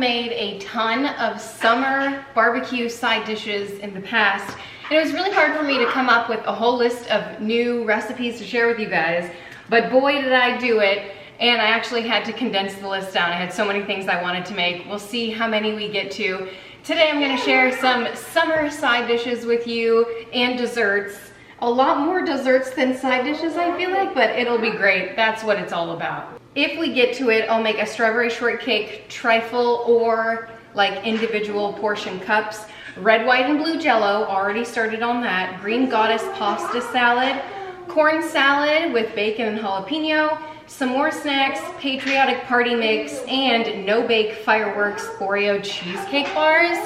made a ton of summer barbecue side dishes in the past, and it was really hard for me to come up with a whole list of new recipes to share with you guys, but boy did I do it. And I actually had to condense the list down. I had so many things I wanted to make. We'll see how many we get to. Today I'm gonna share some summer side dishes with you and desserts. A lot more desserts than side dishes, I feel like, but it'll be great. That's what it's all about. If we get to it, I'll make a strawberry shortcake trifle or like individual portion cups. Red, white, and blue Jello, already started on that. Green Goddess pasta salad, corn salad with bacon and jalapeno, some more snacks, Patriotic Party mix, and no-bake fireworks Oreo cheesecake bars.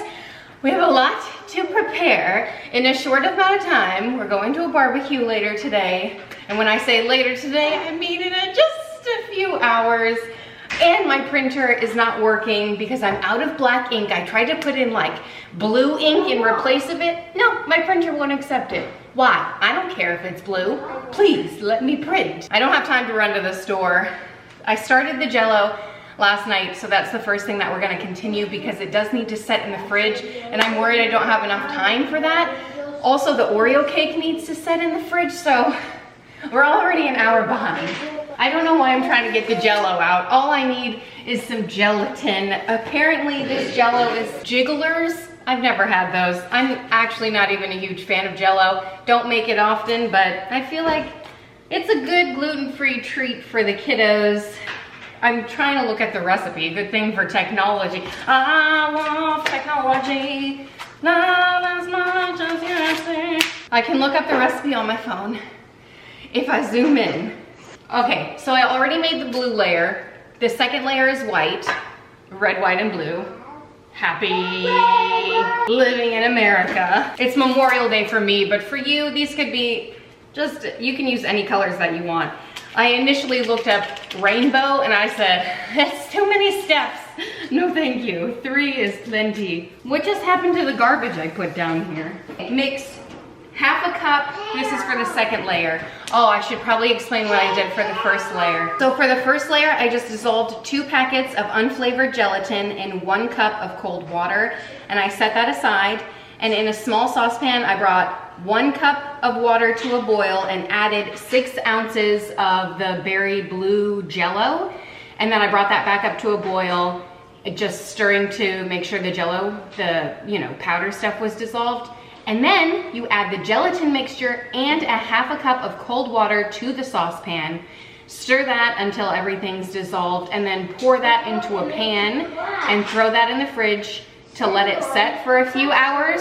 We have a lot to prepare in a short amount of time. We're going to a barbecue later today. And when I say later today, I mean in just a few hours. And my printer is not working because I'm out of black ink. I tried to put in like blue ink in replace of it. No, my printer won't accept it. Why? I don't care if it's blue. Please let me print. I don't have time to run to the store. I started the Jello last night, so that's the first thing that we're gonna continue because it does need to set in the fridge, and I'm worried I don't have enough time for that. Also, the Oreo cake needs to set in the fridge, so we're already an hour behind. I don't know why I'm trying to get the Jello out. All I need is some gelatin. Apparently this Jello is Jigglers. I've never had those. I'm actually not even a huge fan of Jello. Don't make it often, but I feel like it's a good gluten-free treat for the kiddos. I'm trying to look at the recipe. Good thing for technology. I love technology. Not as much as you see. I can look up the recipe on my phone if I zoom in. Okay, so I already made the blue layer. The second layer is white, red, white, and blue. Happy living in America. It's Memorial Day for me, but for you, these could be just, you can use any colors that you want. I initially looked up rainbow and I said, that's too many steps. No, thank you. 3 is plenty. What just happened to the garbage I put down here? Mix half a cup, this is for the second layer. Oh, I should probably explain what I did for the first layer. So for the first layer, I just dissolved 2 packets of unflavored gelatin in 1 cup of cold water, and I set that aside. And in a small saucepan, I brought 1 cup of water to a boil and added 6 ounces of the berry blue Jello. And then I brought that back up to a boil, just stirring to make sure the Jello, the powder stuff was dissolved. And then you add the gelatin mixture and a half a cup of cold water to the saucepan. Stir that until everything's dissolved, and then pour that into a pan and throw that in the fridge to let it set for a few hours.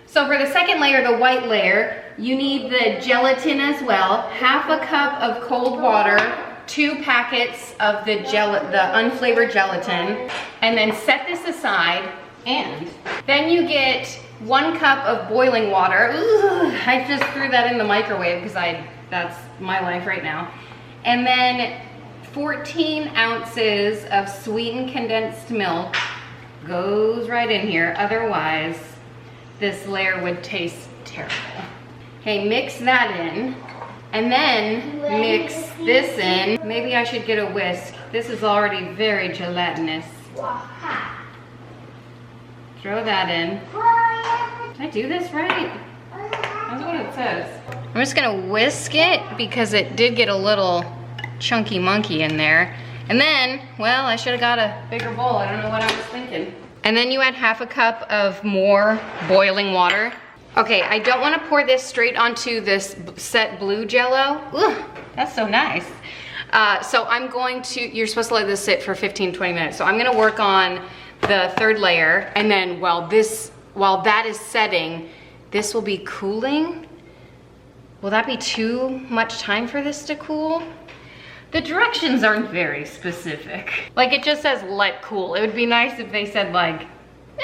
So for the second layer, the white layer, you need the gelatin as well, half a cup of cold water, 2 packets of the unflavored gelatin, and then set this aside. And then you get 1 cup of boiling water. Ooh, I just threw that in the microwave because that's my life right now. And then 14 ounces of sweetened condensed milk goes right in here. Otherwise, this layer would taste terrible. Okay, mix that in. And then mix this in. Maybe I should get a whisk. This is already very gelatinous. Throw that in. Did I do this right? That's what it says. I'm just gonna whisk it because it did get a little chunky monkey in there. And then, well, I should have got a bigger bowl. I don't know what I was thinking. And then you add half a cup of more boiling water. Okay, I don't want to pour this straight onto this set blue Jello. Ooh, that's so nice. So I'm going to, you're supposed to let this sit for 15, 20 minutes. So I'm gonna work on the third layer, and then while that is setting, this will be cooling. Will that be too much time for this to cool? The directions aren't very specific. Like, it just says let cool. It would be nice if they said like,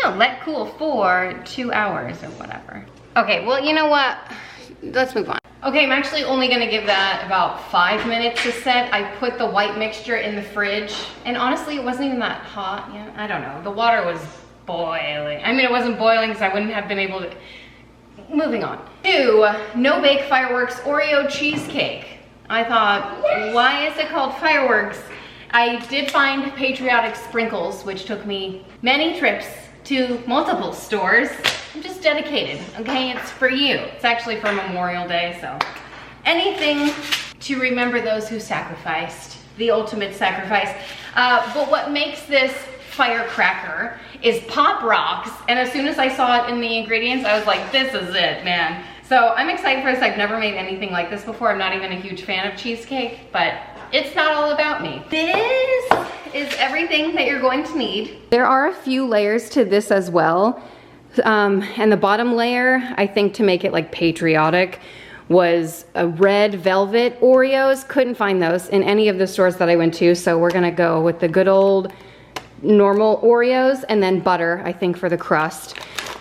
no, let cool for 2 hours or whatever. Okay, well, you know what? Let's move on. Okay, I'm actually only gonna give that about 5 minutes to set. I put the white mixture in the fridge, and honestly, it wasn't even that hot. Yeah, I don't know. The water was boiling. I mean, it wasn't boiling because I wouldn't have been able to. Moving on. 2, no bake fireworks Oreo cheesecake. I thought, why is it called fireworks? I did find Patriotic sprinkles, which took me many trips to multiple stores. I'm just dedicated, okay? It's for you. It's actually for Memorial Day, so anything to remember those who sacrificed, the ultimate sacrifice. But what makes this firecracker is Pop Rocks, and as soon as I saw it in the ingredients, I was like, this is it, man. So I'm excited for this. I've never made anything like this before. I'm not even a huge fan of cheesecake, but it's not all about me. This is everything that you're going to need. There are a few layers to this as well. And the bottom layer, I think to make it like patriotic, was a red velvet Oreos. Couldn't find those in any of the stores that I went to, so we're gonna go with the good old normal Oreos and then butter, I think, for the crust.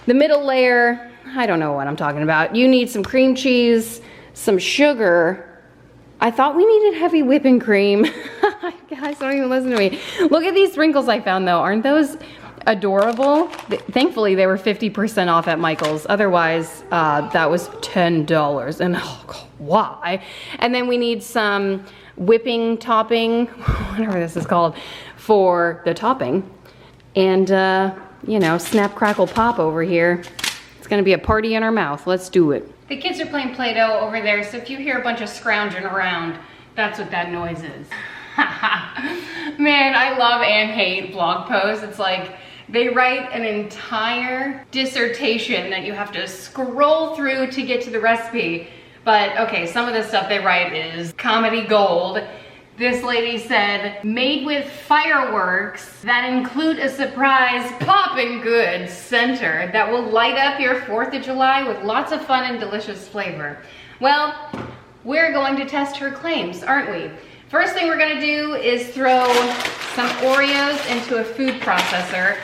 The middle layer, I don't know what I'm talking about. You need some cream cheese, some sugar. I thought we needed heavy whipping cream. Guys, don't even listen to me. Look at these sprinkles I found though. Aren't those adorable? Thankfully they were 50% off at Michael's. Otherwise, that was $10. And oh, why? And then we need some whipping topping, whatever this is called, for the topping. And you know, snap, crackle, pop over here. It's gonna be a party in our mouth. Let's do it. The kids are playing Play-Doh over there, so if you hear a bunch of scrounging around, that's what that noise is. Man, I love and hate blog posts. It's like they write an entire dissertation that you have to scroll through to get to the recipe. But okay, some of the stuff they write is comedy gold. This lady said, made with fireworks that include a surprise poppin' good center that will light up your 4th of July with lots of fun and delicious flavor. Well, we're going to test her claims, aren't we? First thing we're gonna do is throw some Oreos into a food processor.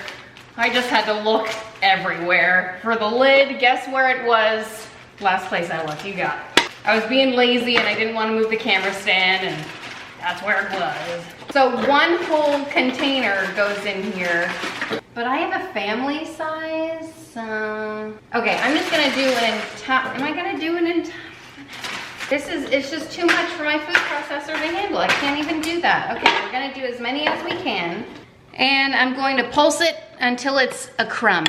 I just had to look everywhere for the lid. Guess where it was? Last place I looked, you got it. I was being lazy and I didn't want to move the camera stand, and that's where it was. So one whole container goes in here, but I have a family size. Okay, I'm just gonna do an entire, am I gonna do an entire? It's just too much for my food processor to handle. I can't even do that. Okay, we're gonna do as many as we can. And I'm going to pulse it until it's a crumb.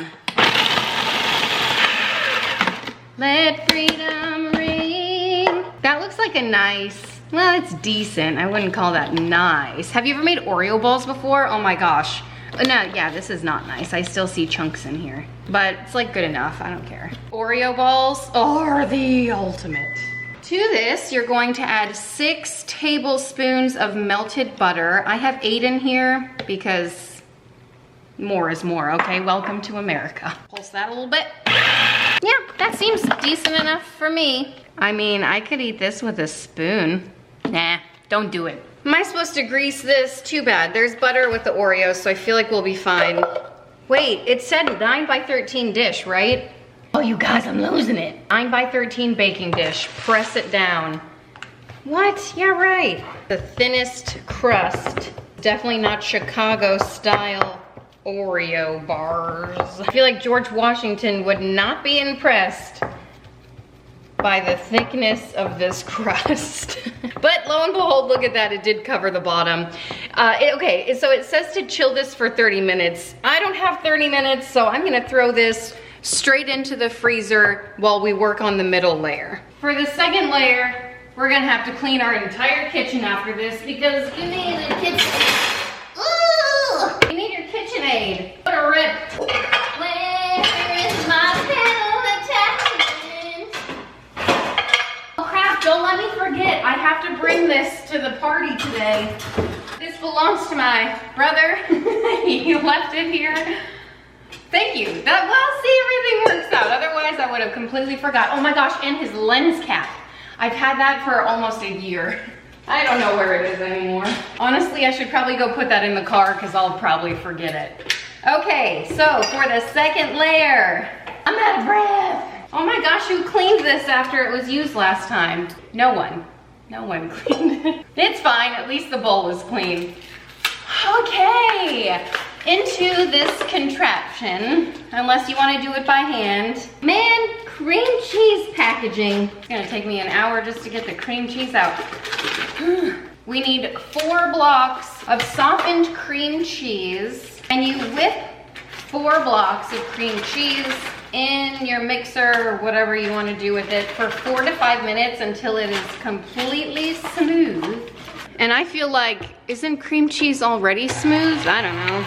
Let freedom ring. That looks like a nice, well, it's decent. I wouldn't call that nice. Have you ever made Oreo balls before? Oh my gosh. No, yeah, this is not nice. I still see chunks in here, but it's like good enough. I don't care. Oreo balls are the ultimate. To this, you're going to add 6 tablespoons of melted butter. I have 8 in here because more is more, okay? Welcome to America. Pulse that a little bit. Yeah, that seems decent enough for me. I mean, I could eat this with a spoon. Nah, don't do it. Am I supposed to grease this? Too bad. There's butter with the Oreos, so I feel like we'll be fine. Wait, it said 9 by 13 dish, right? Oh, you guys, I'm losing it. 9 by 13 baking dish. Press it down. What? Yeah, right. The thinnest crust. Definitely not Chicago style Oreo bars. I feel like George Washington would not be impressed by the thickness of this crust. But lo and behold, look at that, it did cover the bottom. Okay, so it says to chill this for 30 minutes. I don't have 30 minutes, so I'm gonna throw this straight into the freezer while we work on the middle layer. For the second layer, we're gonna have to clean our entire kitchen after this because you need a KitchenAid. Ooh! You need your KitchenAid. What a rip. Where is my pedal attachment? Oh crap, don't let me forget. I have to bring this to the party today. This belongs to my brother. He left it here. Thank you. Well, see, everything works out. Otherwise, I would have completely forgot. Oh my gosh, and his lens cap. I've had that for almost a year. I don't know where it is anymore. Honestly, I should probably go put that in the car because I'll probably forget it. Okay, so for the second layer, I'm out of breath. Oh my gosh, who cleaned this after it was used last time? No one. No one cleaned it. It's fine, at least the bowl is clean. Okay. Into this contraption, unless you want to do it by hand. Man, cream cheese packaging. It's gonna take me an hour just to get the cream cheese out. We need 4 blocks of softened cream cheese, and you whip 4 blocks of cream cheese in your mixer or whatever you want to do with it for 4 to 5 minutes until it is completely smooth. And I feel like, isn't cream cheese already smooth? I don't know.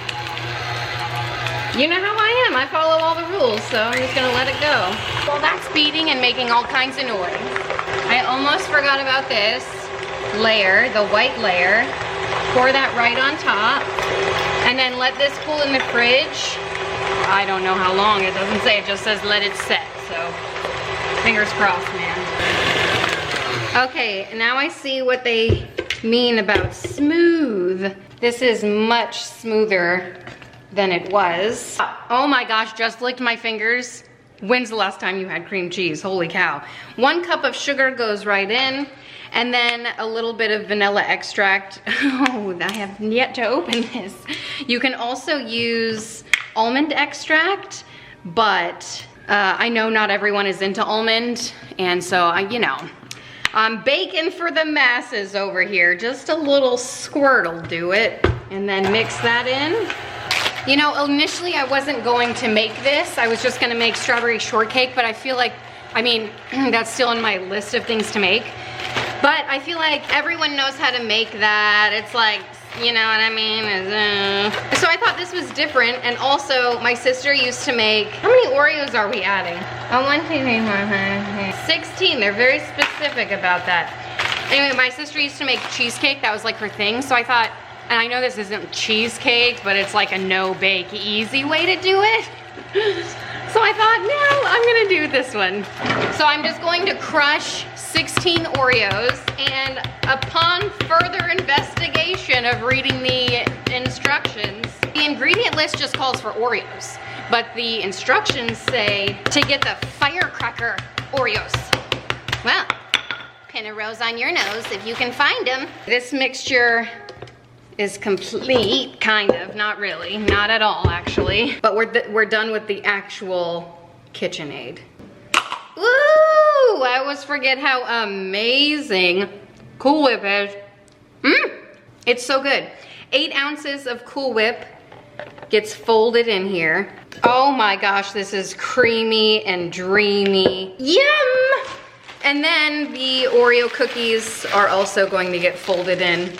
You know how I am, I follow all the rules, so I'm just gonna let it go. Well, that's beating and making all kinds of noise. I almost forgot about this layer, the white layer. Pour that right on top, and then let this cool in the fridge. I don't know how long, it doesn't say, it just says let it set, so fingers crossed, man. Okay, now I see what they mean about smooth. This is much smoother than it was. Oh my gosh, just licked my fingers. When's the last time you had cream cheese? Holy cow. 1 cup of sugar goes right in, and then a little bit of vanilla extract. Oh, I have yet to open this. You can also use almond extract, but I know not everyone is into almond, and so you know, I'm baking for the masses over here. Just a little squirt will do it, and then mix that in. You know, initially I wasn't going to make this. I was just gonna make strawberry shortcake, but I feel like, I mean, that's still in my list of things to make. But I feel like everyone knows how to make that. It's like, you know what I mean? So I thought this was different, and also my sister used to make, how many Oreos are we adding? Oh, 1, 2, 3, 4, 5, 6, 16, they're very specific about that. Anyway, my sister used to make cheesecake, that was like her thing, so I thought, and I know this isn't cheesecake, but it's like a no-bake, easy way to do it. So I thought, no, I'm gonna do this one. So I'm just going to crush 16 Oreos, and upon further investigation of reading the instructions, the ingredient list just calls for Oreos, but the instructions say to get the firecracker Oreos. Well, pin a rose on your nose if you can find them. This mixture is complete, kind of, not really, not at all actually, but we're done with the actual KitchenAid. Woo! I always forget how amazing Cool Whip is. It's so good. 8 ounces of Cool Whip gets folded in here. Oh my gosh, this is creamy and dreamy. Yum! And then the Oreo cookies are also going to get folded in.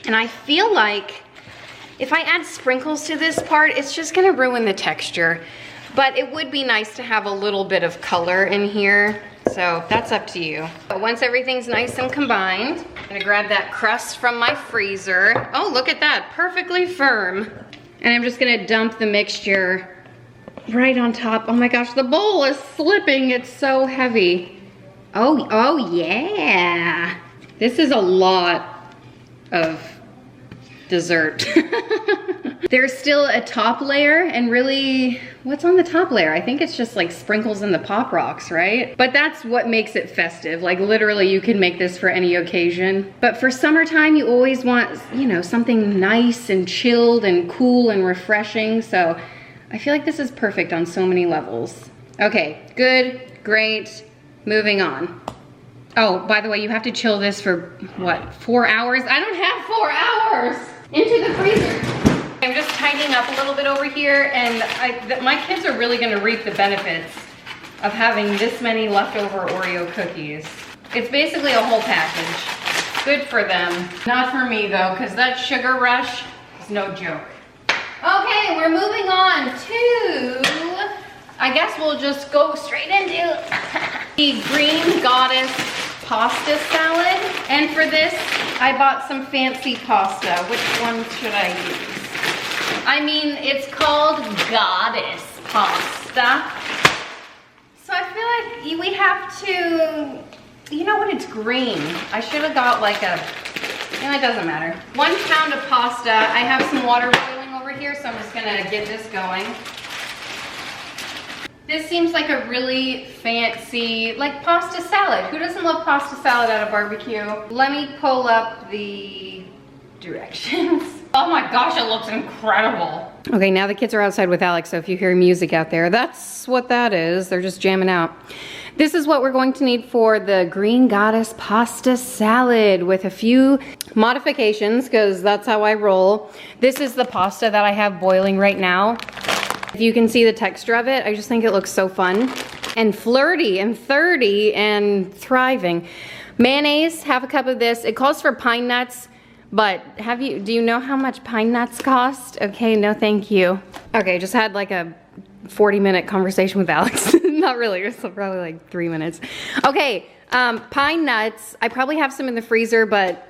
And I feel like if I add sprinkles to this part, it's just gonna ruin the texture. But it would be nice to have a little bit of color in here. So that's up to you. But once everything's nice and combined, I'm gonna grab that crust from my freezer. Oh, look at that, perfectly firm. And I'm just gonna dump the mixture right on top. Oh my gosh, the bowl is slipping, it's so heavy. Oh yeah. This is a lot of dessert. There's still a top layer, and really, what's on the top layer? I think it's just like sprinkles in the Pop Rocks, right? But that's what makes it festive. Like literally you can make this for any occasion. But for summertime, you always want, you know, something nice and chilled and cool and refreshing. So I feel like this is perfect on so many levels. Okay, good, great, moving on. Oh, by the way, you have to chill this for, what, 4 hours? I don't have 4 hours! Into the freezer. I'm just tidying up a little bit over here, and my kids are really gonna reap the benefits of having this many leftover Oreo cookies. It's basically a whole package. Good for them. Not for me though, because that sugar rush is no joke. Okay, we're moving on to, I guess we'll just go straight into the Green Goddess pasta salad. And for this, I bought some fancy pasta. Which one should I use? I mean, it's called Goddess pasta. So I feel like we have to, you know what, it's green. I should have got like a, it doesn't matter. 1 pound of pasta. I have some water boiling over here, so I'm just gonna get this going. This seems like a really fancy, like pasta salad. Who doesn't love pasta salad at a barbecue? Let me pull up the directions. Oh my gosh, it looks incredible. Okay, now the kids are outside with Alex, so if you hear music out there, that's what that is. They're just jamming out. This is what we're going to need for the Green Goddess pasta salad with a few modifications because that's how I roll. This is the pasta that I have boiling right now. If you can see the texture of it, I just think it looks so fun and flirty and 30 and thriving. Mayonnaise, half a cup of this. It calls for pine nuts, but do you know how much pine nuts cost? Okay, no thank you. Okay, just had like a 40-minute conversation with Alex. Not really, it's probably like 3 minutes. Okay, pine nuts. I probably have some in the freezer, but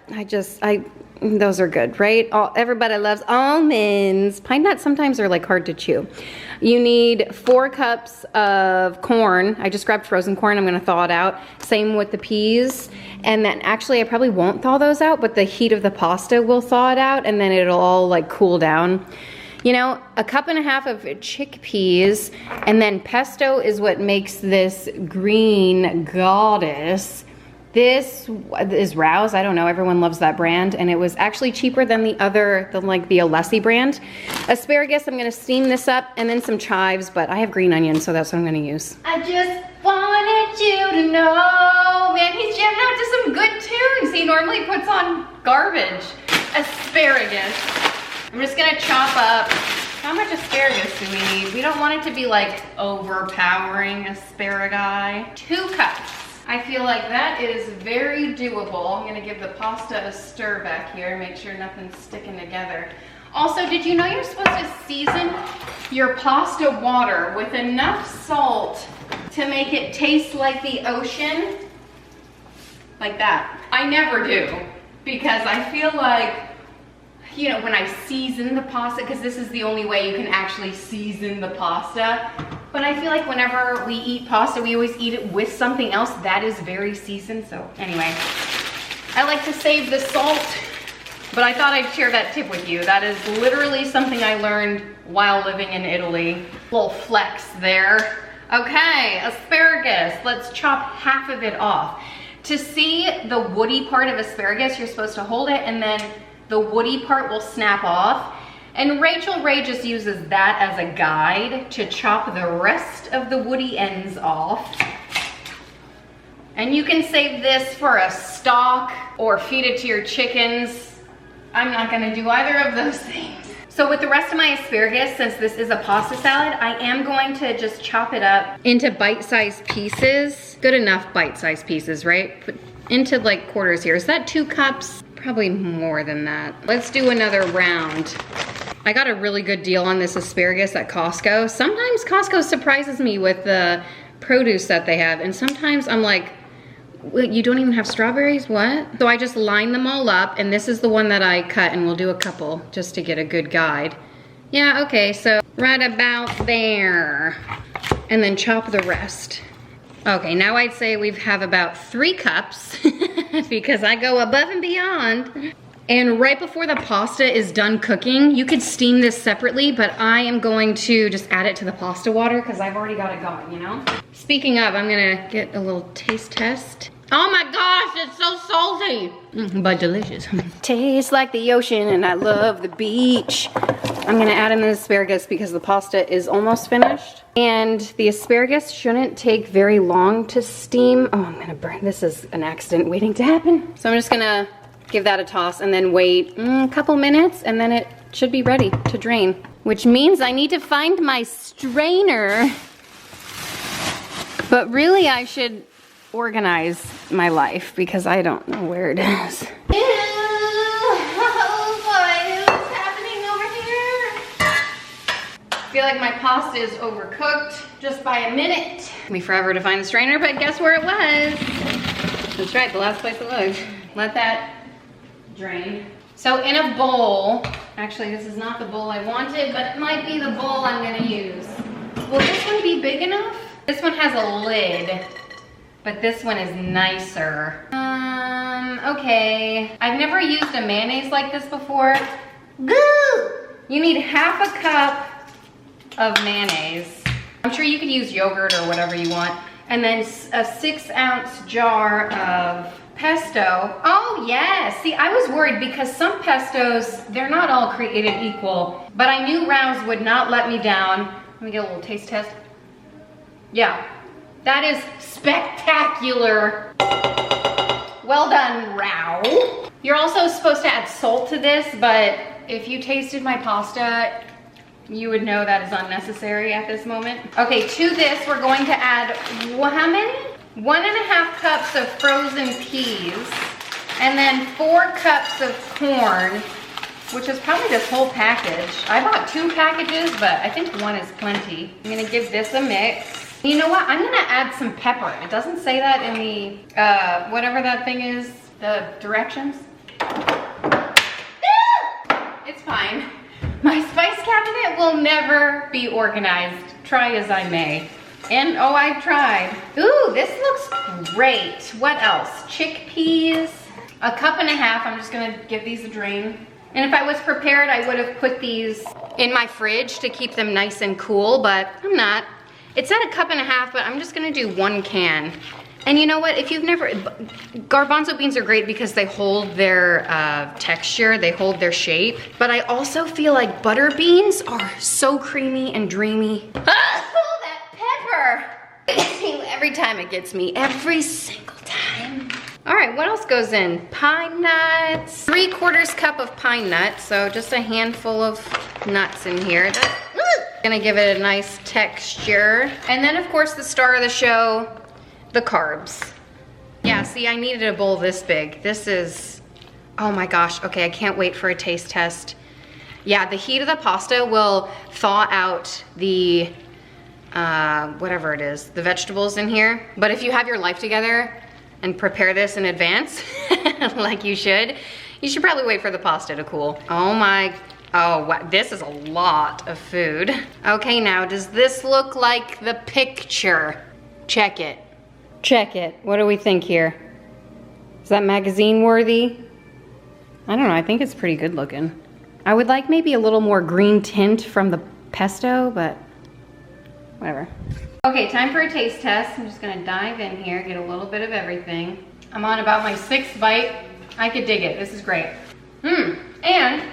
those are good, right? Everybody loves almonds. Pine nuts sometimes are like hard to chew. You need 4 cups of corn. I just grabbed frozen corn. I'm gonna thaw it out. Same with the peas. And then actually I probably won't thaw those out, but the heat of the pasta will thaw it out and then it'll all like cool down. You know, a cup and a half of chickpeas, and then pesto is what makes this Green Goddess. This is Rouse, I don't know, everyone loves that brand, and it was actually cheaper than the Alessi brand. Asparagus, I'm gonna steam this up, and then some chives, but I have green onions, so that's what I'm gonna use. I just wanted you to know, man, he's jamming out to some good tunes. He normally puts on garbage. Asparagus. I'm just gonna chop up, how much asparagus do we need? We don't want it to be like overpowering asparagus. 2 cups. I feel like that is very doable. I'm gonna give the pasta a stir back here, make sure nothing's sticking together. Also, did you know you're supposed to season your pasta water with enough salt to make it taste like the ocean? Like that. I never do, because I feel like, you know, when I season the pasta, because this is the only way you can actually season the pasta, but I feel like whenever we eat pasta, we always eat it with something else that is very seasoned. So anyway, I like to save the salt, but I thought I'd share that tip with you. That is literally something I learned while living in Italy. Little flex there. Okay, asparagus. Let's chop half of it off. To see the woody part of asparagus, you're supposed to hold it and then the woody part will snap off. And Rachel Ray just uses that as a guide to chop the rest of the woody ends off. And you can save this for a stock or feed it to your chickens. I'm not gonna do either of those things. So with the rest of my asparagus, since this is a pasta salad, I am going to just chop it up into bite-sized pieces. Good enough bite-sized pieces, right? Put into like quarters here. Is that 2 cups? Probably more than that. Let's do another round. I got a really good deal on this asparagus at Costco. Sometimes Costco surprises me with the produce that they have, and sometimes I'm like, wait, you don't even have strawberries? What? So I just line them all up, and this is the one that I cut, and we'll do a couple just to get a good guide. Yeah, okay, so right about there. And then chop the rest. Okay, now I'd say we have about 3 cups because I go above and beyond. And right before the pasta is done cooking, you could steam this separately, but I am going to just add it to the pasta water because I've already got it going, you know? Speaking of, I'm gonna get a little taste test. Oh my gosh, it's so salty, but delicious. Tastes like the ocean and I love the beach. I'm gonna add in the asparagus because the pasta is almost finished. And the asparagus shouldn't take very long to steam. Oh, I'm gonna burn, this is an accident waiting to happen. So I'm just gonna give that a toss and then wait a couple minutes and then it should be ready to drain. Which means I need to find my strainer. But really I should organize my life because I don't know where it is. Ew, what's happening over here? I feel like my pasta is overcooked just by a minute. Took me forever to find the strainer, but guess where it was? That's right, the last place it looked. Let that drain. So in a bowl, actually this is not the bowl I wanted, but it might be the bowl I'm gonna use. Will this one be big enough? This one has a lid, but this one is nicer. Okay. I've never used a mayonnaise like this before. Goo! You need half a cup of mayonnaise. I'm sure you could use yogurt or whatever you want. And then a 6-ounce jar of pesto. Oh yes, see I was worried because some pestos, they're not all created equal, but I knew Rouse would not let me down. Let me get a little taste test. Yeah, That is spectacular. Well done, Rao. You're also supposed to add salt to this, but if you tasted my pasta, you would know that is unnecessary at this moment. Okay, to this, we're going to add, how many? 1.5 cups of frozen peas, and then 4 cups of corn, which is probably this whole package. I bought 2 packages, but I think 1 is plenty. I'm gonna give this a mix. You know what? I'm gonna add some pepper. It doesn't say that in the, whatever that thing is, the directions. It's fine. My spice cabinet will never be organized, try as I may. And oh, I've tried. Ooh, this looks great. What else? Chickpeas, 1.5 cups. I'm just gonna give these a drain. And if I was prepared, I would have put these in my fridge to keep them nice and cool, but I'm not. It said 1.5 cups, but I'm just gonna do 1 can. And you know what, if you've never, garbanzo beans are great because they hold their texture, they hold their shape. But I also feel like butter beans are so creamy and dreamy. Oh, that pepper! Every time it gets me, every single time. All right, what else goes in? Pine nuts, 3/4 cup of pine nuts, so just a handful of nuts in here. That's gonna give it a nice texture. And then of course the star of the show, the carbs. Yeah, see, I needed a bowl this big. This is, oh my gosh, okay, I can't wait for a taste test. Yeah, the heat of the pasta will thaw out the, whatever it is, the vegetables in here. But if you have your life together and prepare this in advance, like you should probably wait for the pasta to cool. Oh my, oh wow, this is a lot of food. Okay, now does this look like the picture? Check it. Check it. What do we think here? Is that magazine worthy? I don't know, I think it's pretty good looking. I would like maybe a little more green tint from the pesto, but whatever. Okay, time for a taste test. I'm just gonna dive in here, get a little bit of everything. I'm on about my 6th bite. I could dig it, this is great. And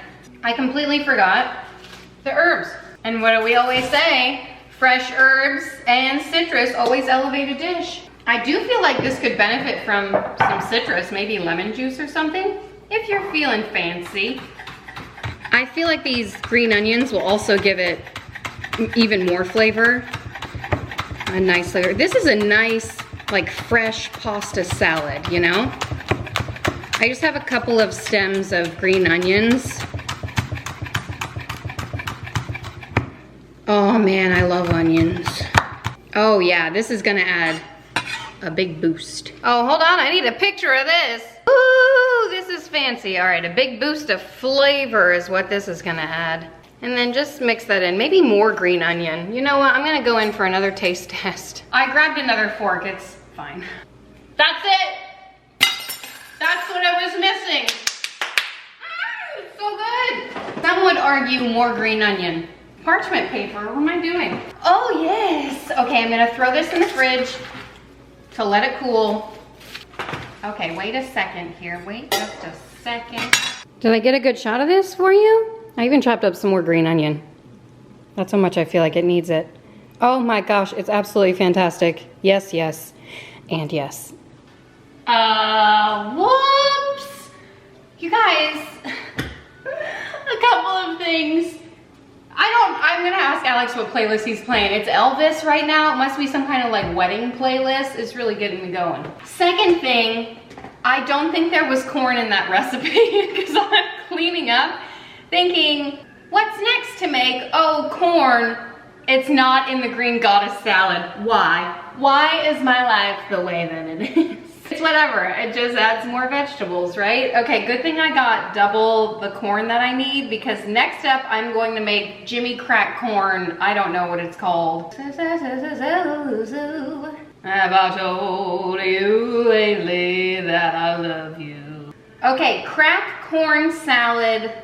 I completely forgot the herbs. And what do we always say? Fresh herbs and citrus always elevate a dish. I do feel like this could benefit from some citrus, maybe lemon juice or something, if you're feeling fancy. I feel like these green onions will also give it even more flavor, a nice flavor. This is a nice, like fresh pasta salad, you know? I just have a couple of stems of green onions. Oh man, I love onions. Oh yeah, this is gonna add a big boost. Oh, hold on, I need a picture of this. Ooh, this is fancy. All right, a big boost of flavor is what this is gonna add. And then just mix that in, maybe more green onion. You know what, I'm gonna go in for another taste test. I grabbed another fork, it's fine. That's it. That's what I was missing. It's so good. Some would argue more green onion. Parchment paper, what am I doing? Oh yes. Okay, I'm gonna throw this in the fridge to let it cool. Okay, wait a second here. Wait just a second. Did I get a good shot of this for you? I even chopped up some more green onion. That's how much I feel like it needs it. Oh my gosh, it's absolutely fantastic. Yes, yes, and yes. Whoops. You guys, a couple of things. I'm gonna ask Alex what playlist he's playing. It's Elvis right now. It must be some kind of like wedding playlist. It's really getting me going. Second thing, I don't think there was corn in that recipe because I'm cleaning up thinking, what's next to make? Oh, corn. It's not in the green goddess salad. Why? Why is my life the way that it is? It's whatever, it just adds more vegetables, right? Okay, good thing I got double the corn that I need because next up I'm going to make Jimmy Crack corn. I don't know what it's called. Have I told you lately that I love you? Okay, crack corn salad.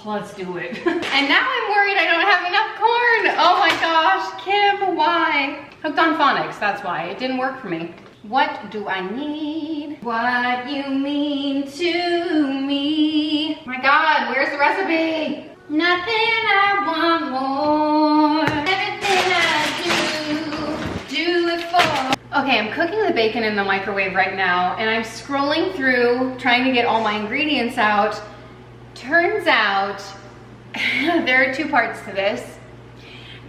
Let's do it. And now I'm worried I don't have enough corn. Oh my gosh, Kim, why? Hooked on phonics, that's why. It didn't work for me. What do I need? What you mean to me? My God, where's the recipe? Nothing I want more. Everything I do. phone. Okay, I'm cooking the bacon in the microwave right now, and I'm scrolling through trying to get all my ingredients out. Turns out there are two parts to this.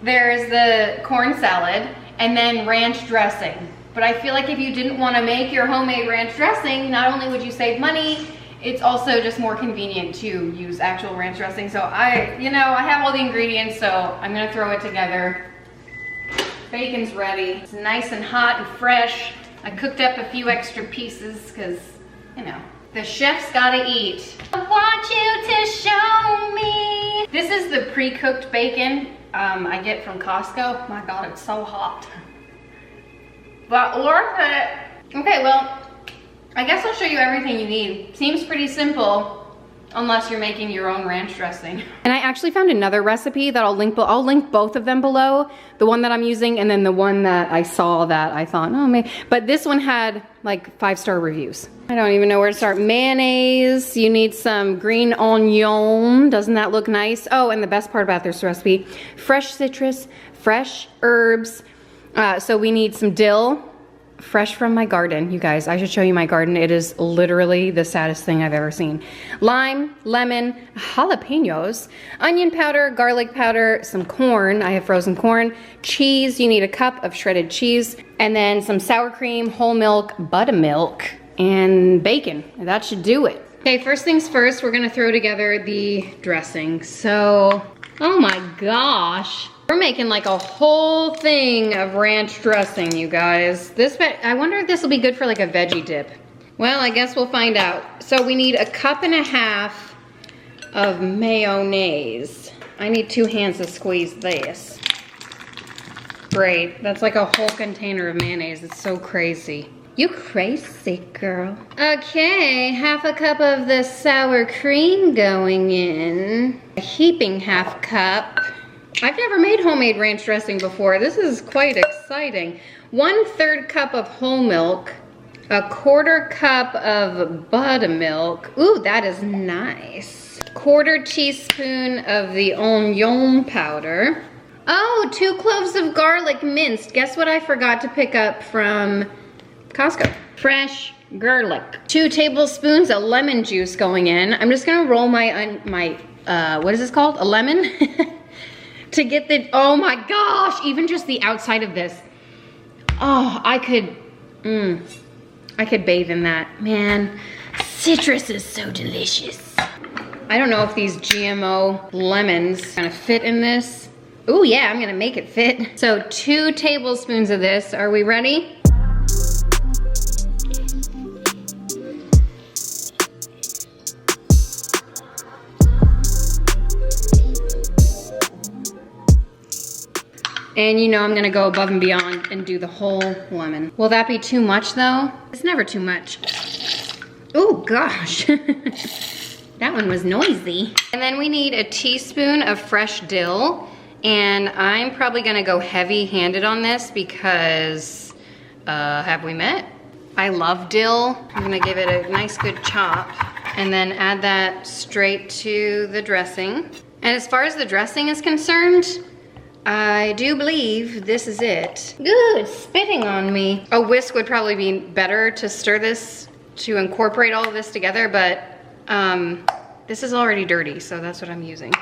There's the corn salad and then ranch dressing. But I feel like if you didn't want to make your homemade ranch dressing, not only would you save money, it's also just more convenient to use actual ranch dressing. So I have all the ingredients, so I'm gonna throw it together. Bacon's ready. It's nice and hot and fresh. I cooked up a few extra pieces because, the chef's gotta eat. I want you to show me. This is the pre-cooked bacon I get from Costco. My God, it's so hot. But worth it. Okay, well, I guess I'll show you everything you need. Seems pretty simple. Unless you're making your own ranch dressing. And I actually found another recipe that I'll link both of them below. The one that I'm using and then the one that I saw that I thought, oh, maybe. But this one had like 5-star reviews. I don't even know where to start. Mayonnaise, you need some green onion. Doesn't that look nice? Oh, and the best part about this recipe, fresh citrus, fresh herbs. So we need some dill. Fresh from my garden, you guys. I should show you my garden. It is literally the saddest thing I've ever seen. Lime, lemon, jalapenos, onion powder, garlic powder, some corn. I have frozen corn. Cheese, you need a cup of shredded cheese. And then some sour cream, whole milk, buttermilk, and bacon. That should do it. Okay, first things first, we're gonna throw together the dressing. So, oh my gosh. We're making like a whole thing of ranch dressing, you guys. I wonder if this will be good for like a veggie dip. Well, I guess we'll find out. So we need 1.5 cups of mayonnaise. I need 2 hands to squeeze this. Great, that's like a whole container of mayonnaise. It's so crazy. You crazy girl. Okay, 1/2 cup of the sour cream going in. A heaping 1/2 cup. I've never made homemade ranch dressing before. This is quite exciting. 1/3 cup of whole milk, 1/4 cup of buttermilk. Ooh, that is nice. 1/4 teaspoon of the onion powder. Oh, 2 cloves of garlic minced. Guess what I forgot to pick up from Costco? Fresh garlic. 2 tablespoons of lemon juice going in. I'm just gonna roll my what is this called? A lemon? To get the, oh my gosh, even just the outside of this. Oh, I could bathe in that. Man, citrus is so delicious. I don't know if these GMO lemons gonna fit in this. Oh yeah, I'm gonna make it fit. So 2 tablespoons of this, are we ready? And you know I'm gonna go above and beyond and do the whole lemon. Will that be too much though? It's never too much. Oh gosh, that one was noisy. And then we need a teaspoon of fresh dill. And I'm probably gonna go heavy-handed on this because, have we met? I love dill. I'm gonna give it a nice good chop and then add that straight to the dressing. And as far as the dressing is concerned, I do believe this is it. Ooh, it's spitting on me. A whisk would probably be better to stir this, to incorporate all of this together, but this is already dirty, so that's what I'm using.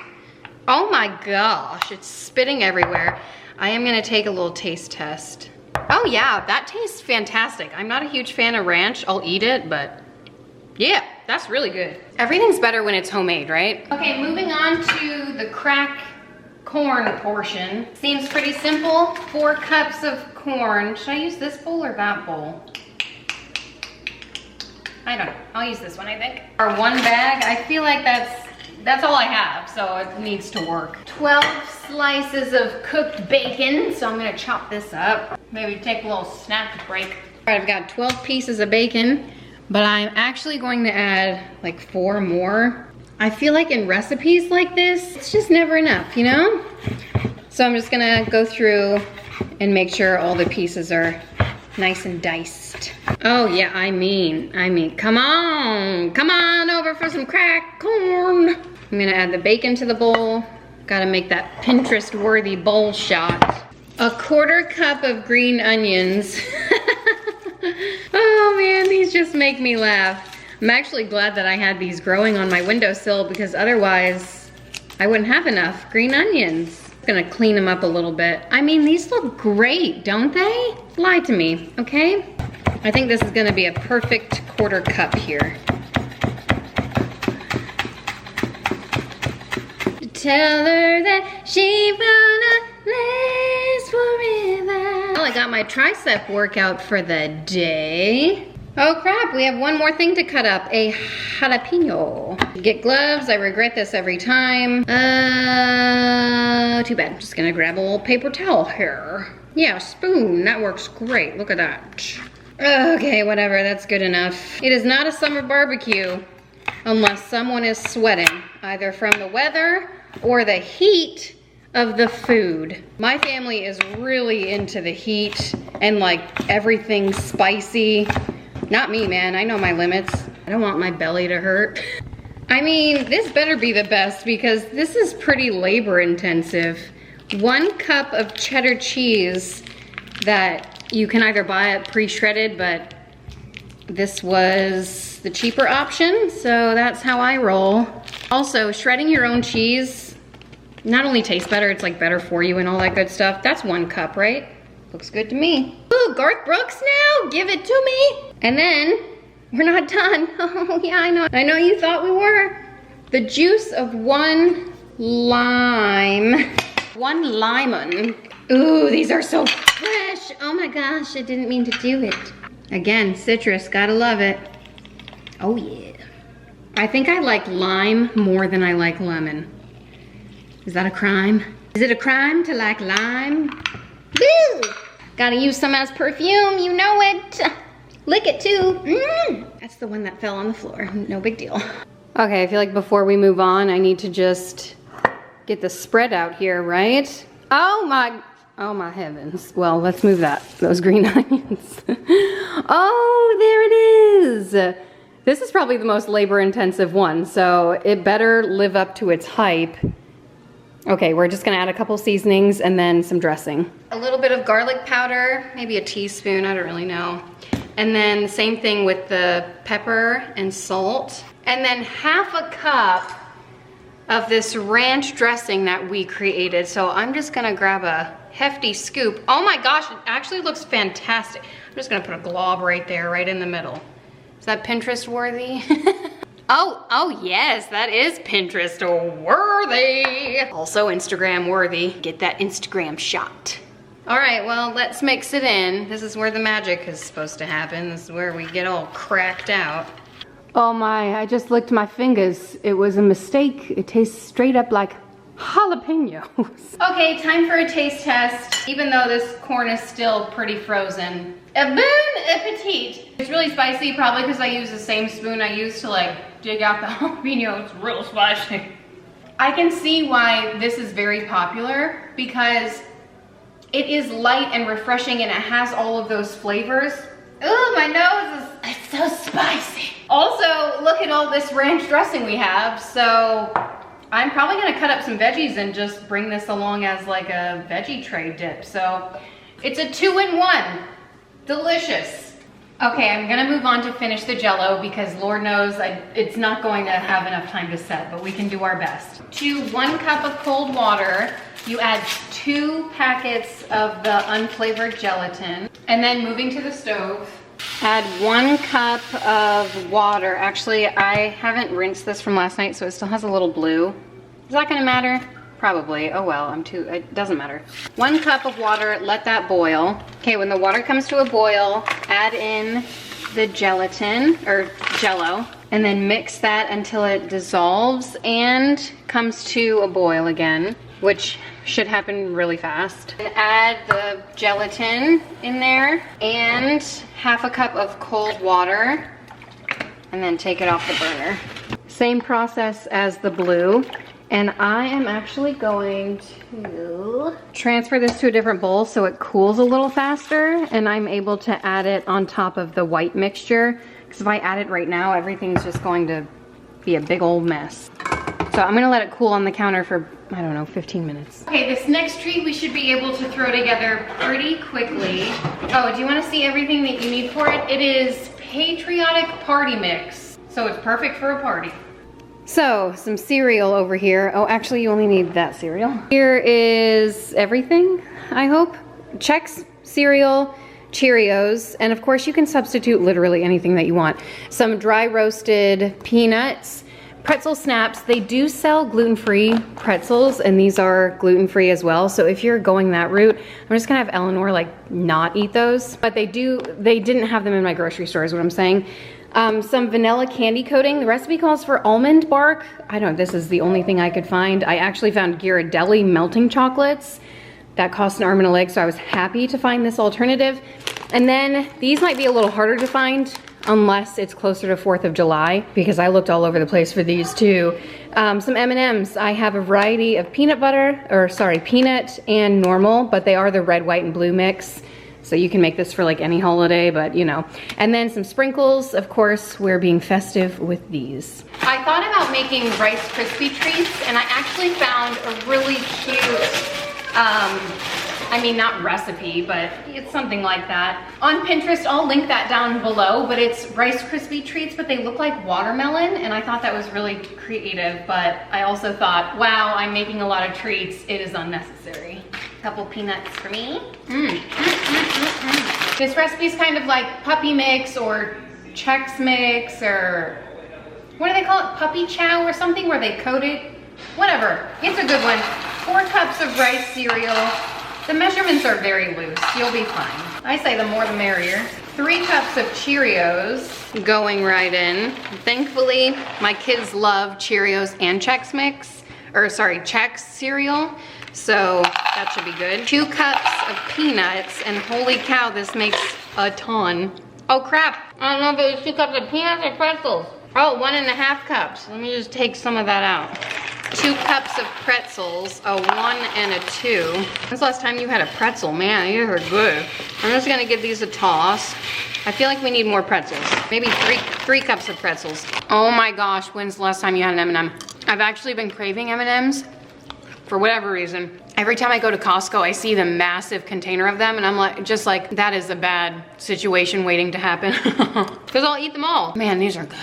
Oh my gosh, it's spitting everywhere. I am gonna take a little taste test. Oh yeah, that tastes fantastic. I'm not a huge fan of ranch. I'll eat it, but yeah, that's really good. Everything's better when it's homemade, right? Okay, moving on to the crack corn portion. Seems pretty simple. 4 cups of corn. Should I use this bowl or that bowl? I don't know. I'll use this one, I think. Or 1 bag. I feel like that's all I have, so it needs to work. 12 slices of cooked bacon, so I'm gonna chop this up. Maybe take a little snack break. All right, I've got 12 pieces of bacon, but I'm actually going to add like 4 more. I feel like in recipes like this, it's just never enough, you know? So I'm just gonna go through and make sure all the pieces are nice and diced. Oh yeah, I mean, come on over for some cracked corn. I'm gonna add the bacon to the bowl. Gotta make that Pinterest-worthy bowl shot. 1/4 cup of green onions. Oh man, these just make me laugh. I'm actually glad that I had these growing on my windowsill because otherwise I wouldn't have enough green onions. I'm gonna clean them up a little bit. I mean, these look great, don't they? Lie to me, okay? I think this is gonna be a perfect 1/4 cup here. Tell her that she wanna last forever. Well, I got my tricep workout for the day. Oh crap, we have one more thing to cut up, a jalapeno. Get gloves, I regret this every time. Too bad. Just gonna grab a little paper towel here. Yeah, spoon, that works great, look at that. Okay, whatever, that's good enough. It is not a summer barbecue unless someone is sweating, either from the weather or the heat of the food. My family is really into the heat and like everything spicy. Not me, man, I know my limits. I don't want my belly to hurt. I mean, this better be the best because this is pretty labor intensive. 1 cup of cheddar cheese that you can either buy it pre-shredded, but this was the cheaper option, so that's how I roll. Also, shredding your own cheese not only tastes better, it's like better for you and all that good stuff. That's 1 cup, right? Looks good to me. Ooh, Garth Brooks now, give it to me. And then, we're not done. Oh yeah, I know you thought we were. The juice of 1 lime. 1 lemon. Ooh, these are so fresh. Oh my gosh, I didn't mean to do it. Again, citrus, gotta love it. Oh yeah. I think I like lime more than I like lemon. Is that a crime? Is it a crime to like lime? Woo! Gotta use some as perfume, you know it. Lick it too. That's the one that fell on the floor, no big deal. Okay, I feel like before we move on, I need to just get the spread out here, right? Oh my heavens. Well, let's move those green onions. Oh, there it is. This is probably the most labor intensive one, so it better live up to its hype. Okay, we're just gonna add a couple seasonings and then some dressing. A little bit of garlic powder, maybe a teaspoon, I don't really know. And then the same thing with the pepper and salt. And then 1/2 cup of this ranch dressing that we created. So I'm just gonna grab a hefty scoop. Oh my gosh, it actually looks fantastic. I'm just gonna put a glob right there, right in the middle. Is that Pinterest worthy? Oh yes, that is Pinterest worthy. Also Instagram worthy. Get that Instagram shot. All right, well, let's mix it in. This is where the magic is supposed to happen. This is where we get all cracked out. Oh my, I just licked my fingers. It was a mistake. It tastes straight up like jalapenos. Okay, time for a taste test. Even though this corn is still pretty frozen. Bon appetit. It's really spicy, probably because I use the same spoon I used to like dig out the jalapeno. It's real spicy. I can see why this is very popular because it is light and refreshing and it has all of those flavors. Ooh, my nose is so spicy. Also, look at all this ranch dressing we have. So I'm probably gonna cut up some veggies and just bring this along as like a veggie tray dip. So it's a 2-in-1. Delicious. Okay, I'm gonna move on to finish the Jello because Lord knows it's not going to have enough time to set, but we can do our best. To 1 cup of cold water, you add 2 packets of the unflavored gelatin. And then moving to the stove, add 1 cup of water. Actually, I haven't rinsed this from last night, so it still has a little blue. Is that gonna matter? Probably. Oh well, it doesn't matter. 1 cup of water, let that boil. Okay, when the water comes to a boil, add in the gelatin, or Jello, and then mix that until it dissolves and comes to a boil again, which should happen really fast. And add the gelatin in there and 1/2 cup of cold water, and then take it off the burner. Same process as the blue. And I am actually going to transfer this to a different bowl so it cools a little faster and I'm able to add it on top of the white mixture. Because if I add it right now, everything's just going to be a big old mess. So I'm gonna let it cool on the counter for, I don't know, 15 minutes. Okay, this next treat we should be able to throw together pretty quickly. Oh, do you wanna see everything that you need for it? It is Patriotic Party mix. So it's perfect for a party. So, some cereal over here. Oh, actually you only need that cereal. Here is everything, I hope. Chex cereal, Cheerios, and of course you can substitute literally anything that you want. Some dry roasted peanuts, pretzel snaps. They do sell gluten-free pretzels, and these are gluten-free as well. So if you're going that route, I'm just gonna have Eleanor like not eat those. But they didn't have them in my grocery store is what I'm saying. Some vanilla candy coating. The recipe calls for almond bark. I don't know, this is the only thing I could find. I actually found Ghirardelli melting chocolates. That cost an arm and a leg, so I was happy to find this alternative. And then these might be a little harder to find unless it's closer to 4th of July, because I looked all over the place for these too. Some M&Ms. I have a variety of peanut and normal, but they are the red, white, and blue mix. So you can make this for like any holiday, but you know. And then some sprinkles. Of course, we're being festive with these. I thought about making Rice Krispie treats, and I actually found a really cute, I mean, not recipe, but it's something like that. On Pinterest, I'll link that down below, but it's Rice Krispie treats, but they look like watermelon, and I thought that was really creative, but I also thought, wow, I'm making a lot of treats. It is unnecessary. Couple peanuts for me. This recipe is kind of like puppy mix or Chex mix, or what do they call it? Puppy chow or something, where they coat it. Whatever, it's a good one. 4 cups of rice cereal. The measurements are very loose, you'll be fine. I say the more the merrier. 3 cups of Cheerios going right in. Thankfully, my kids love Cheerios and Chex mix, or sorry, Chex cereal. So that should be good. 2 cups of peanuts, and holy cow, this makes a ton. Oh crap, I don't know if it was 2 cups of peanuts or pretzels. Oh, 1.5 cups. Let me just take some of that out. 2 cups of pretzels, a 1 and a 2. When's the last time you had a pretzel? Man, these are good. I'm just gonna give these a toss. I feel like we need more pretzels. Maybe three cups of pretzels. Oh my gosh, when's the last time you had an M&M? I've actually been craving M&Ms for whatever reason. Every time I go to Costco, I see the massive container of them, and I'm like, just like, that is a bad situation waiting to happen. Because I'll eat them all. Man, these are good.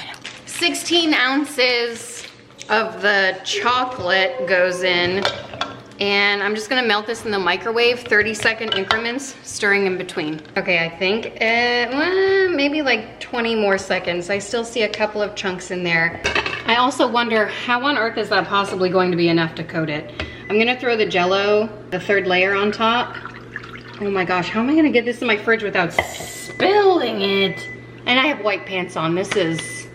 16 ounces of the chocolate goes in, and I'm just gonna melt this in the microwave, 30-second increments, stirring in between. Okay, I think maybe like 20 more seconds. I still see a couple of chunks in there. I also wonder, how on earth is that possibly going to be enough to coat it? I'm gonna throw the Jello, the 3rd layer on top. Oh my gosh, how am I gonna get this in my fridge without spilling it? And I have white pants on. This is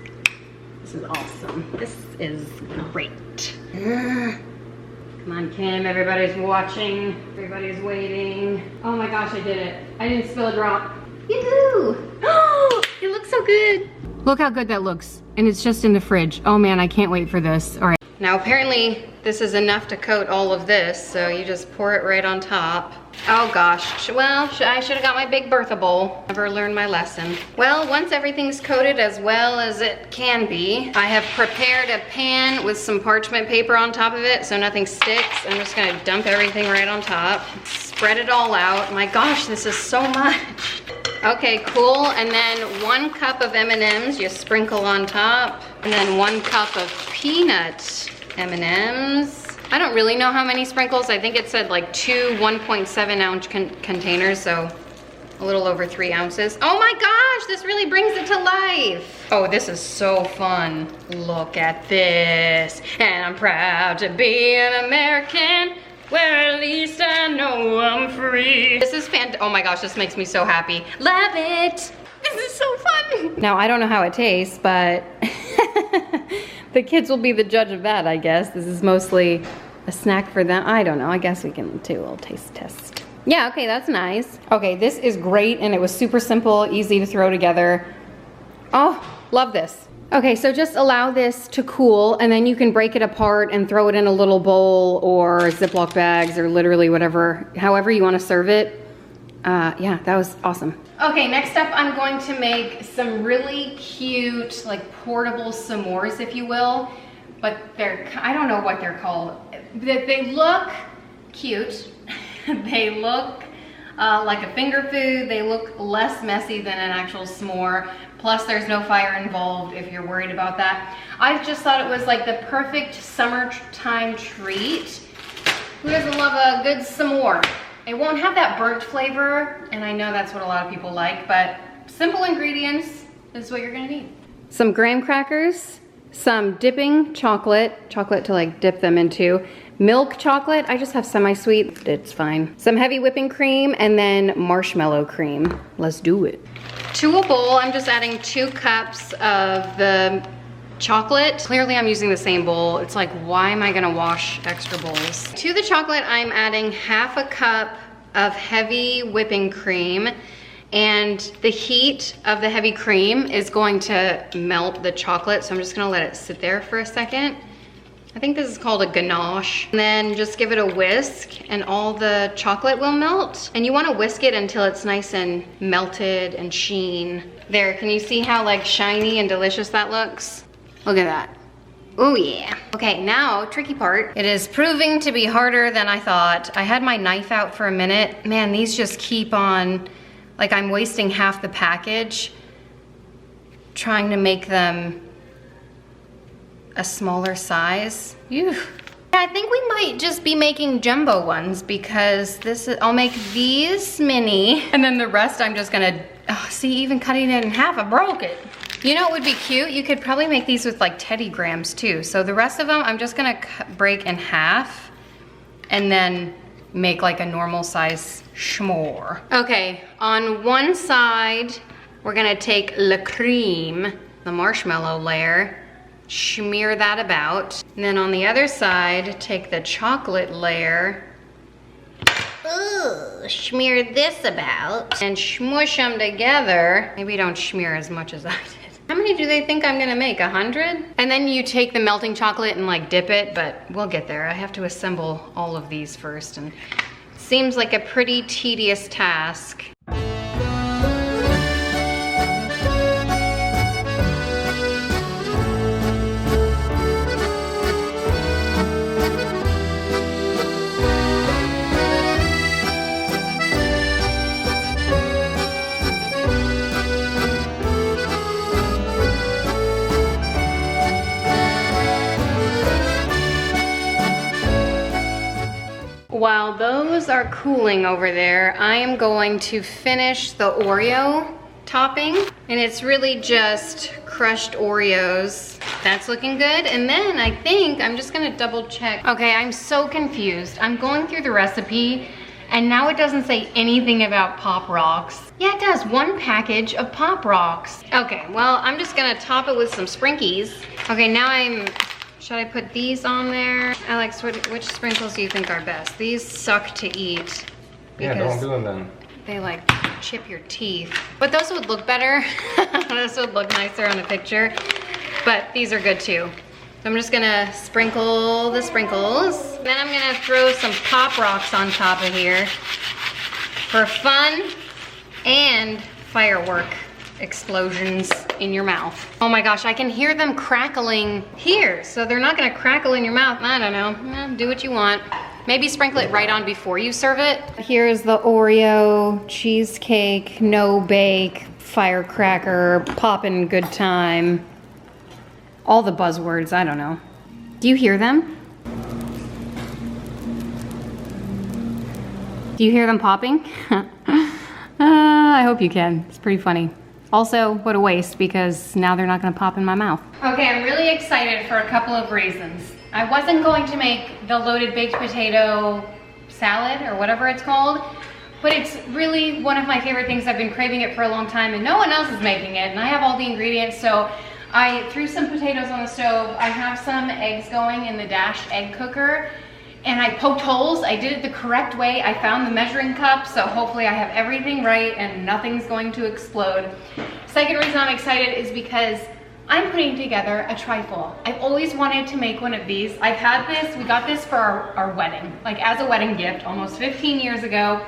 awesome. This is great. Come on, Kim, everybody's watching. Everybody's waiting. Oh my gosh, I did it. I didn't spill a drop. Yoo-hoo! Oh, it looks so good. Look how good that looks. And it's just in the fridge. Oh man, I can't wait for this. All right. Now apparently this is enough to coat all of this, so you just pour it right on top. Oh gosh, well, I should have got my big Bertha bowl. Never learned my lesson. Well, once everything's coated as well as it can be, I have prepared a pan with some parchment paper on top of it so nothing sticks. I'm just gonna dump everything right on top. Spread it all out. My gosh, this is so much. Okay, cool, and then 1 cup of M&Ms you sprinkle on top, and then 1 cup of peanut M&Ms. I don't really know how many sprinkles. I think it said like 2 1.7 ounce containers, so a little over 3 ounces. Oh my gosh, this really brings it to life. Oh, this is so fun. Look at this. And I'm proud to be an American, where at least I know I'm free. This is oh my gosh, this makes me so happy. Love it. This is so fun. Now, I don't know how it tastes, but the kids will be the judge of that, I guess. This is mostly a snack for them. I don't know, I guess we can do a little taste test. Yeah, okay, that's nice. Okay, this is great, and it was super simple, easy to throw together. Oh, love this. Okay, so just allow this to cool, and then you can break it apart and throw it in a little bowl or Ziploc bags or literally whatever, however you want to serve it. Yeah, that was awesome. Okay, next up I'm going to make some really cute, like portable s'mores, if you will. but I don't know what they're called. They look cute. They look like a finger food. They look less messy than an actual s'more. Plus there's no fire involved if you're worried about that. I just thought it was like the perfect summertime treat. Who doesn't love a good s'more? It won't have that burnt flavor, and I know that's what a lot of people like, but simple ingredients is what you're gonna need. Some graham crackers, some dipping chocolate to like dip them into, milk chocolate, I just have semi-sweet, it's fine. Some heavy whipping cream, and then marshmallow cream. Let's do it. To a bowl, I'm just adding 2 cups of the chocolate. Clearly I'm using the same bowl. It's like, why am I gonna wash extra bowls? To the chocolate, I'm adding half a cup of heavy whipping cream, and the heat of the heavy cream is going to melt the chocolate, so I'm just gonna let it sit there for a second. I think this is called a ganache. And then just give it a whisk and all the chocolate will melt. And you wanna whisk it until it's nice and melted and sheen. There, can you see how like shiny and delicious that looks? Look at that. Oh yeah. Okay, now, tricky part. It is proving to be harder than I thought. I had my knife out for a minute. Man, these just keep on, like I'm wasting half the package trying to make them a smaller size. Ew. I think we might just be making jumbo ones because I'll make these mini and then the rest I'm just gonna, see, even cutting it in half, I broke it. You know what would be cute? You could probably make these with like Teddy Grahams too. So the rest of them I'm just gonna break in half and then make like a normal size s'more. Okay, on one side, we're gonna take la creme, the marshmallow layer, smear that about. And then on the other side, take the chocolate layer, smear this about, and smush them together. Maybe don't smear as much as I did. How many do they think I'm gonna make, 100? And then you take the melting chocolate and like dip it, but we'll get there. I have to assemble all of these first, and it seems like a pretty tedious task. While those are cooling over there, I am going to finish the Oreo topping. And it's really just crushed Oreos. That's looking good. And then I think I'm just gonna double check. Okay, I'm so confused. I'm going through the recipe and now it doesn't say anything about Pop Rocks. Yeah, it does, 1 package of Pop Rocks. Okay, well, I'm just gonna top it with some Sprinkies. Okay, now should I put these on there? Alex, which sprinkles do you think are best? These suck to eat. Yeah, don't do them then. They like chip your teeth. But those would look better. Those would look nicer on a picture. But these are good too. So I'm just gonna sprinkle the sprinkles. Then I'm gonna throw some Pop Rocks on top of here for fun and firework explosions in your mouth. Oh my gosh, I can hear them crackling here. So they're not gonna crackle in your mouth. I don't know, do what you want. Maybe sprinkle it right on before you serve it. Here's the Oreo cheesecake, no bake, firecracker, poppin' good time. All the buzzwords, I don't know. Do you hear them? Do you hear them popping? I hope you can, it's pretty funny. Also, what a waste, because now they're not gonna pop in my mouth. Okay, I'm really excited for a couple of reasons. I wasn't going to make the loaded baked potato salad, or whatever it's called, but it's really one of my favorite things. I've been craving it for a long time, and no one else is making it, and I have all the ingredients, so I threw some potatoes on the stove. I have some eggs going in the Dash egg cooker, and I poked holes. I did it the correct way. I found the measuring cup, so hopefully I have everything right and nothing's going to explode. Second reason I'm excited is because I'm putting together a trifle. I've always wanted to make one of these. I've had this, we got this for our wedding, like as a wedding gift almost 15 years ago,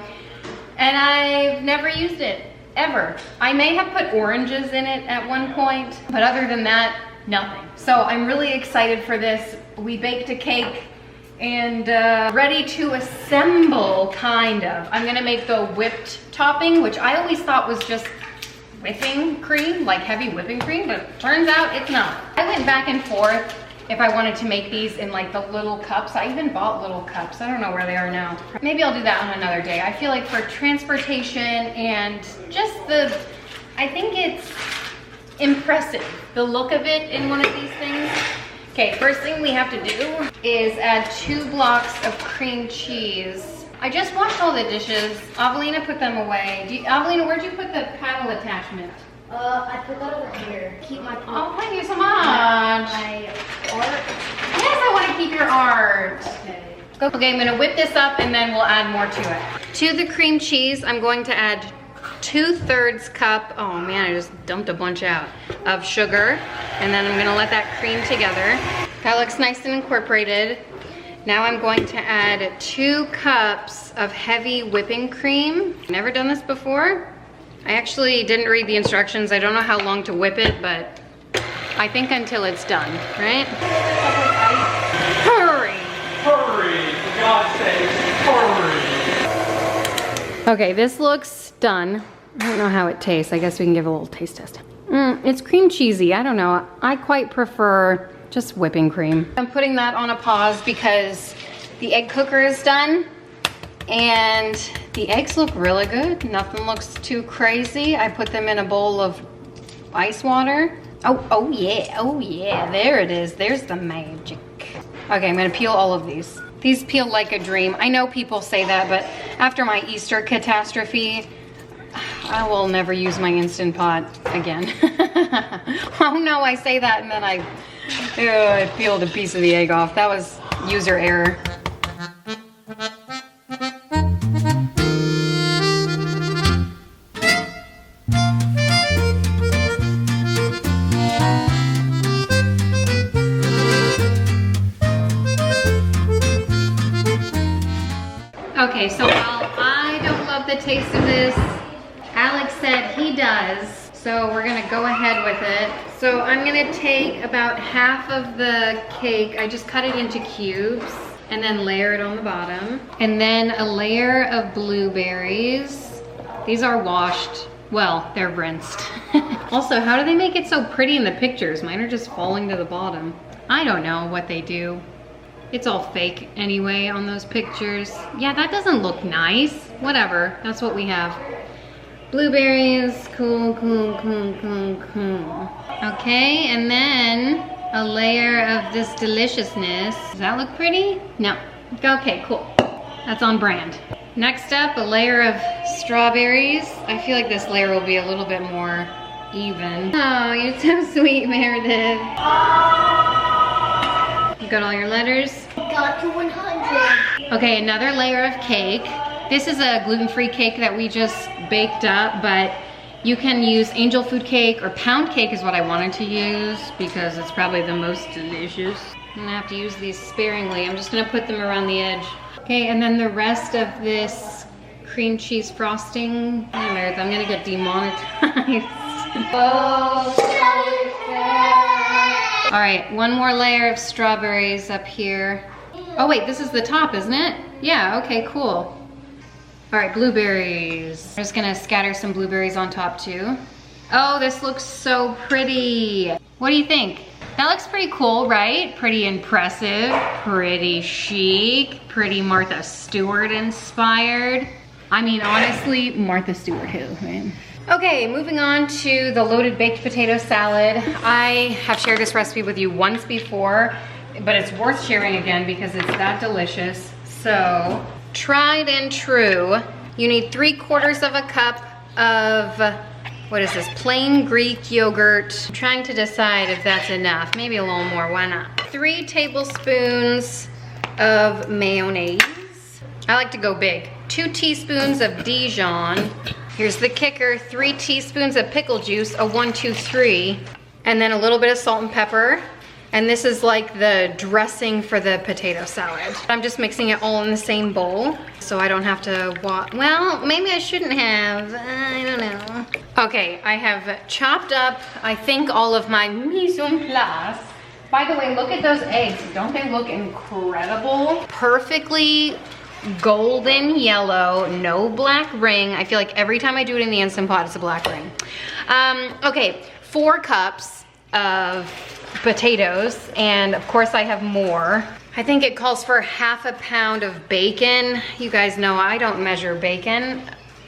and I've never used it, ever. I may have put oranges in it at one point, but other than that, nothing. So I'm really excited for this. We baked a cake and ready to assemble, kind of. I'm gonna make the whipped topping, which I always thought was just whipping cream, like heavy whipping cream, but it turns out it's not. I went back and forth if I wanted to make these in like the little cups. I even bought little cups. I don't know where they are now. Maybe I'll do that on another day. I feel like for transportation and just I think it's impressive, the look of it in one of these things. Okay, first thing we have to do is add 2 blocks of cream cheese. I just washed all the dishes. Avelina put them away. Avelina, where'd you put the paddle attachment? I put that over here. Keep my Oh, thank you so much. my art. Yes, I want to keep your art. Okay. Okay, I'm gonna whip this up and then we'll add more to it. To the cream cheese, I'm going to add 2/3 cup, oh man, I just dumped a bunch out, of sugar. And then I'm gonna let that cream together. That looks nice and incorporated. Now I'm going to add 2 cups of heavy whipping cream. Never done this before. I actually didn't read the instructions. I don't know how long to whip it, but I think until it's done, right? Hurry! Hurry! For God's sake, hurry! Okay, this looks done. I don't know how it tastes. I guess we can give a little taste test. It's cream cheesy. I don't know. I quite prefer just whipping cream. I'm putting that on a pause because the egg cooker is done. And the eggs look really good. Nothing looks too crazy. I put them in a bowl of ice water. Oh yeah, there it is. There's the magic. Okay, I'm gonna peel all of these. These peel like a dream. I know people say that, but after my Easter catastrophe, I will never use my Instant Pot again. Oh no, I say that and then I peeled a piece of the egg off. That was user error. Okay, so while I don't love the taste of this, Alex said he does, so we're gonna go ahead with it. So I'm gonna take about half of the cake, I just cut it into cubes, and then layer it on the bottom. And then a layer of blueberries. These are washed, well, they're rinsed. Also, how do they make it so pretty in the pictures? Mine are just falling to the bottom. I don't know what they do. It's all fake anyway on those pictures. Yeah, that doesn't look nice. Whatever, that's what we have. Blueberries, cool. Okay, and then a layer of this deliciousness. Does that look pretty? No. Okay, cool. That's on brand. Next up, a layer of strawberries. I feel like this layer will be a little bit more even. Oh, you're so sweet, Meredith. You got all your letters? Got to 100. Okay, another layer of cake. This is a gluten-free cake that we just baked up, but you can use angel food cake or pound cake is what I wanted to use because it's probably the most delicious. I'm gonna have to use these sparingly. I'm just gonna put them around the edge. Okay, and then the rest of this cream cheese frosting. Oh, Meredith, I'm gonna get demonetized. All right, one more layer of strawberries up here. Oh wait, this is the top, isn't it? Yeah, okay, cool. All right, blueberries. I'm just gonna scatter some blueberries on top too. Oh, this looks so pretty. What do you think? That looks pretty cool, right? Pretty impressive, pretty chic, pretty Martha Stewart inspired. I mean, honestly, Martha Stewart who, right? Okay, moving on to the loaded baked potato salad. I have shared this recipe with you once before, but it's worth sharing again because it's that delicious. So, tried and true, you need 3/4 of a cup of, what is this, plain Greek yogurt. I'm trying to decide if that's enough, maybe a little more, why not? 3 tablespoons of mayonnaise. I like to go big. 2 teaspoons of Dijon. Here's the kicker, 3 teaspoons of pickle juice, a 1, 2, 3. And then a little bit of salt and pepper. And this is like the dressing for the potato salad. I'm just mixing it all in the same bowl so I don't have to well, maybe I shouldn't have, I don't know. Okay, I have chopped up, I think, all of my mise en place. By the way, look at those eggs. Don't they look incredible? Perfectly golden yellow, no black ring. I feel like every time I do it in the Instant Pot, it's a black ring. Okay, 4 cups of potatoes, and of course I have more. I think it calls for ½ pound of bacon. You guys know I don't measure bacon.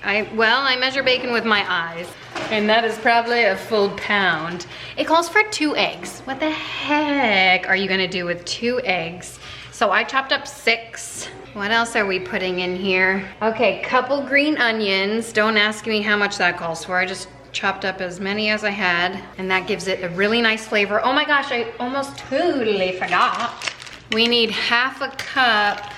I measure bacon with my eyes, and that is probably a full pound. It calls for 2 eggs. What the heck are you gonna do with 2 eggs? So I chopped up 6. What else are we putting in here? Okay, couple green onions. Don't ask me how much that calls for. I just chopped up as many as I had, and that gives it a really nice flavor. Oh my gosh, I almost totally forgot. We need ½ cup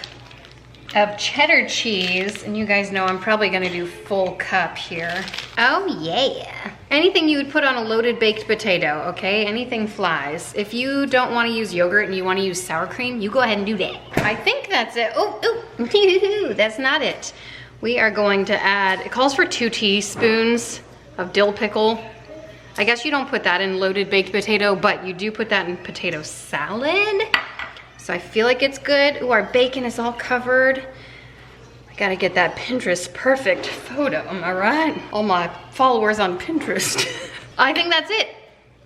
of cheddar cheese, and you guys know I'm probably gonna do full cup here. Oh yeah. Anything you would put on a loaded baked potato, okay? Anything flies. If you don't wanna use yogurt and you wanna use sour cream, you go ahead and do that. I think that's it. Oh, that's not it. We are going to add, it calls for 2 teaspoons of dill pickle. I guess you don't put that in loaded baked potato, but you do put that in potato salad. So I feel like it's good. Ooh, our bacon is all covered. I gotta get that Pinterest perfect photo, am I right? All my followers on Pinterest. I think that's it.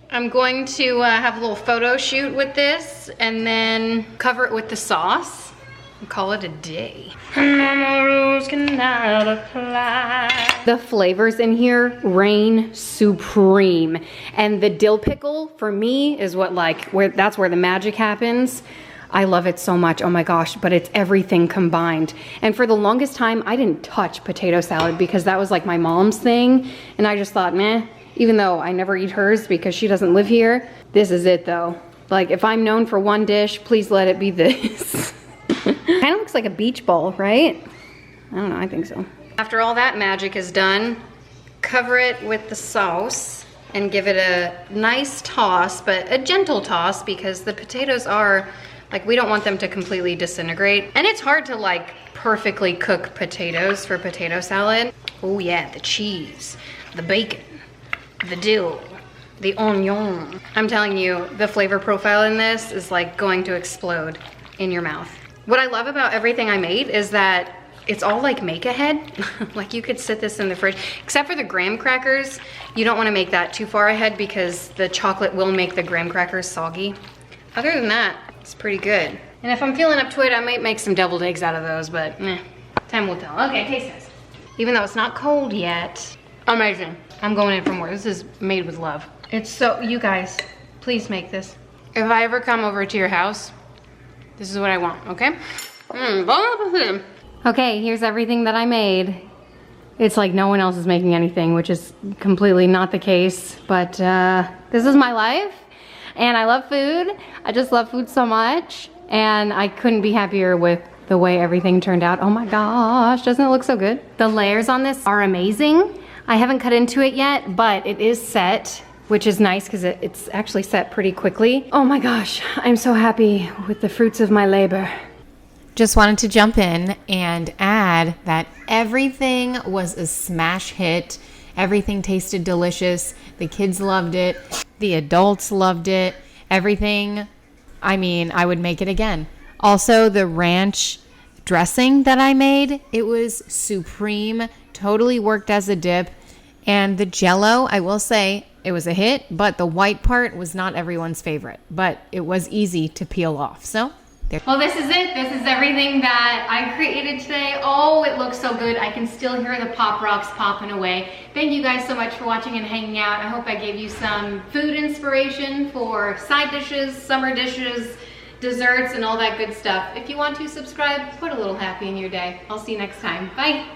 I'm going to have a little photo shoot with this and then cover it with the sauce and call it a day. Normal rules cannot apply. The flavors in here reign supreme. And the dill pickle for me is what that's where the magic happens. I love it so much, oh my gosh, but it's everything combined. And for the longest time, I didn't touch potato salad because that was like my mom's thing. And I just thought, meh, even though I never eat hers because she doesn't live here, this is it though. Like if I'm known for one dish, please let it be this. Kind of looks like a beach ball, right? I don't know, I think so. After all that magic is done, cover it with the sauce and give it a nice toss, but a gentle toss because the potatoes are, like, we don't want them to completely disintegrate. And it's hard to like perfectly cook potatoes for potato salad. Oh yeah, the cheese, the bacon, the dill, the onion. I'm telling you, the flavor profile in this is like going to explode in your mouth. What I love about everything I made is that it's all like make ahead. Like you could sit this in the fridge, except for the graham crackers. You don't want to make that too far ahead because the chocolate will make the graham crackers soggy. Other than that, it's pretty good. And if I'm feeling up to it, I might make some deviled eggs out of those, but time will tell. Okay, taste test. Even though it's not cold yet, amazing. I'm going in for more. This is made with love. It's so, you guys, please make this. If I ever come over to your house, this is what I want, okay? Okay, here's everything that I made. It's like no one else is making anything, which is completely not the case, but this is my life. And I love food. I just love food so much. And I couldn't be happier with the way everything turned out. Oh my gosh, doesn't it look so good? The layers on this are amazing. I haven't cut into it yet, but it is set, which is nice because it's actually set pretty quickly. Oh my gosh, I'm so happy with the fruits of my labor. Just wanted to jump in and add that everything was a smash hit. Everything tasted delicious. The kids loved it. The adults loved it. Everything, I mean, I would make it again. Also, the ranch dressing that I made, it was supreme. Totally worked as a dip. And the Jello, I will say, it was a hit, but the white part was not everyone's favorite. But it was easy to peel off, so there. Well, this is it. This is everything that I created today. Oh, it looks so good. I can still hear the Pop Rocks popping away. Thank you guys so much for watching and hanging out. I hope I gave you some food inspiration for side dishes, summer dishes, desserts, and all that good stuff. If you want to subscribe, put a little happy in your day. I'll see you next time. Bye.